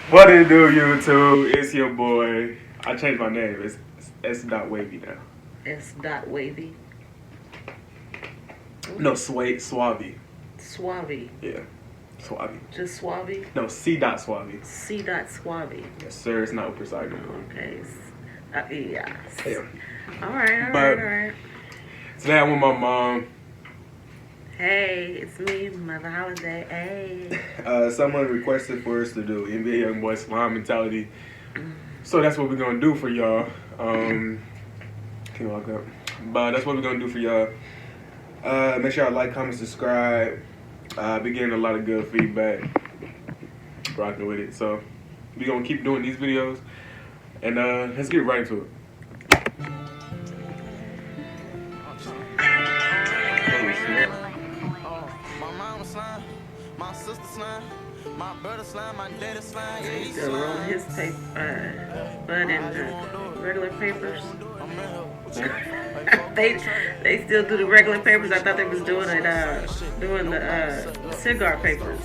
What it do, YouTube? It's your boy. I changed my name. It's S.Wavy now. S.Wavy. No, Suave. Suave. Yeah, Suave. Just Suave? No, C.Suave. C.Suave. Yes, sir. It's not Upper Side no more. Okay. Yeah. Yeah. All right. Today I'm with my mom. Hey, it's me, Mother Holiday. Hey. Someone requested for us to do NBA Youngboy slime mentality. So that's what we're gonna do for y'all. Can you walk up? But that's what we're gonna do for y'all. Make sure y'all like, comment, subscribe. Been getting a lot of good feedback. Rocking with it. So we're gonna keep doing these videos. And let's get right into it. My sister slime, my brother slime, my daddy slime. He still roll his paper, bud in the regular papers. they still do the regular papers. I thought they was doing the cigar papers.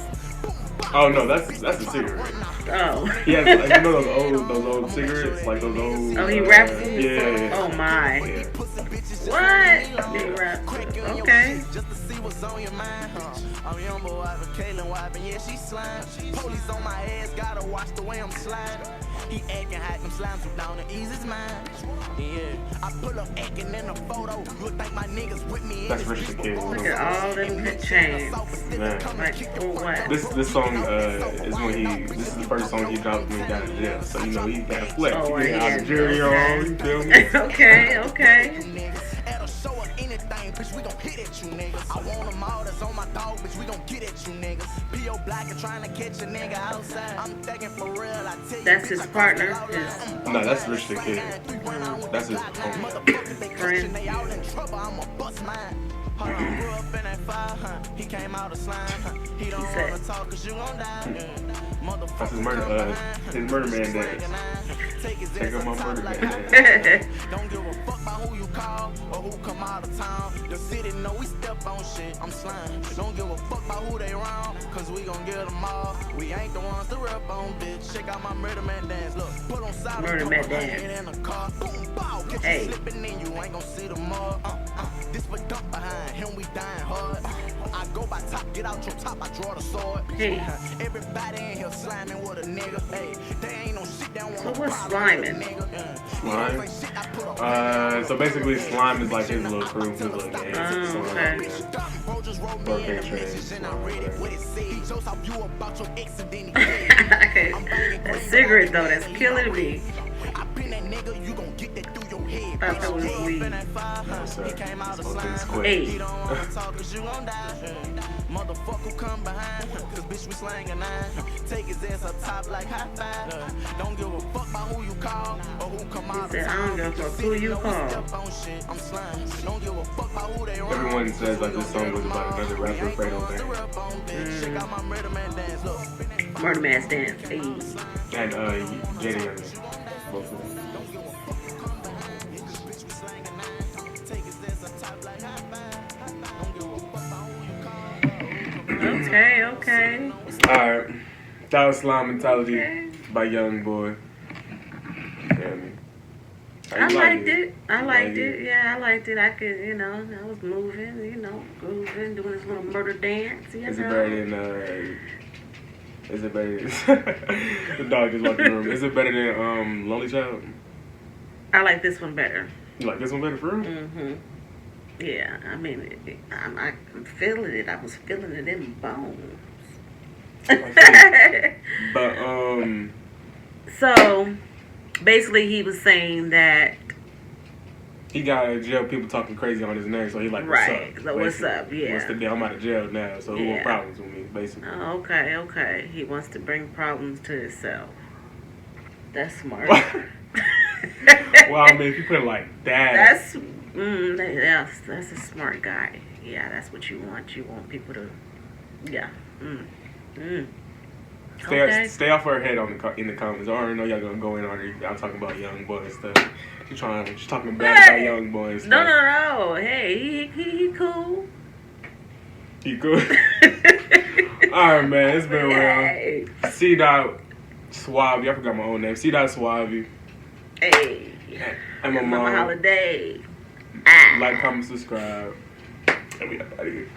Oh no, that's a cigarette. Oh. Yeah, like, you know those old cigarettes, like those old. Oh, he raps. Yeah. Oh my. Yeah. What? He raps. Okay. Just to see what's on your mind, huh? I'm Youngboy wiping, Kaylin wiping, yeah, she slime. Police on my ass, gotta watch the way I'm sliding. He acting hot, them slimes are down to ease his mind. Yeah, I pull up acting in a photo. Look like my niggas with me. That's Rich the Kid. Look at all them chains. Man. Like, for what? This song is when this is the first song he dropped when he got out of jail. So you know he got flex. Oh, he got yeah. the jury on. You feel me? Okay. At a show or anything, bitch, we gon' hit at you niggas. I want them all that's on my dog, bitch, we gon' get at you niggas. P.O. Black and trying to catch a nigga outside. I'm thinking for real, I tell you. That's his partner. No, that's Rich the Kid. That's his homie. Friend. They all in trouble, I'ma bust mine. Hold on, grew up in that fire, huh? He came out of slime, huh? He don't wanna talk cause you gon' die. That's his murder man dad. Take up my murder man dad. Don't give a fuck about who you call or who come out of town. The city know we step on shit, I'm slime. Don't give a fuck about who they wrong, cause we gon' get them all. We ain't the ones to rep on, bitch. Check out my murder man dance. Look, put on silent. Murder man dance. In a car. Boom, bow. Get Hey. you slipping in, you ain't gon' see the mud. This for dump behind him, we dying hard. I go by top, get out your top, I draw the sword. Hey. Everybody in here slamming with a nigga. Hey, they ain't no shit that So wanna what's problem with a sliming? nigga. Slime? So basically Slime is like his little crew, his little gang. Oh, okay. Birthday trash. That cigarette though, that's killing me. I thought that was weed. No, sir. It's quick. Hey. Motherfucker come behind, cause bitch we slangin' nine. Take his ass up top like high five. Don't give a fuck about who you call or who come out of He said, I don't give a fuck who you call. I'm slime. Don't give a fuck about who they wrong. Everyone says like this song was about another rapper Fredo thing. Check out my murder man dance. Look. Murder Man's Dance. Hey. And Jada Young. Both of them. Okay. Alright. That was Slime Mentality Okay. by Youngboy. Feel me? I liked it. Yeah, I liked it. I could, I was moving, grooving, doing this little murder dance. Is it better than the dog just walked in the room. Is it better than Lonely Child? I like this one better. You like this one better for real? Mm-hmm. Yeah, I mean, I'm feeling it. I was feeling it in my bones. But So, basically, he was saying that. he got out of jail, people talking crazy on his name, so he like, what's Right. up? So what's basically. up? Yeah. What's the deal? I'm out of jail now, so who Yeah. want problems with me, basically. Oh, okay. He wants to bring problems to himself. That's smart. Well, I mean, if you put it like that. That's a smart guy. Yeah, that's what you want. You want people to, yeah. Stay off her head in the comments. I already know y'all gonna go in on her. Y'all talking about Youngboy and stuff. She's talking bad about Youngboy and stuff. No. Hey, he cool. He good. All right, man. It's been real. Hey. C. Dot Suave. I forgot my own name. See that Suave. Hey. And my Mama mom. Holiday. Like, comment, subscribe. And we out of here.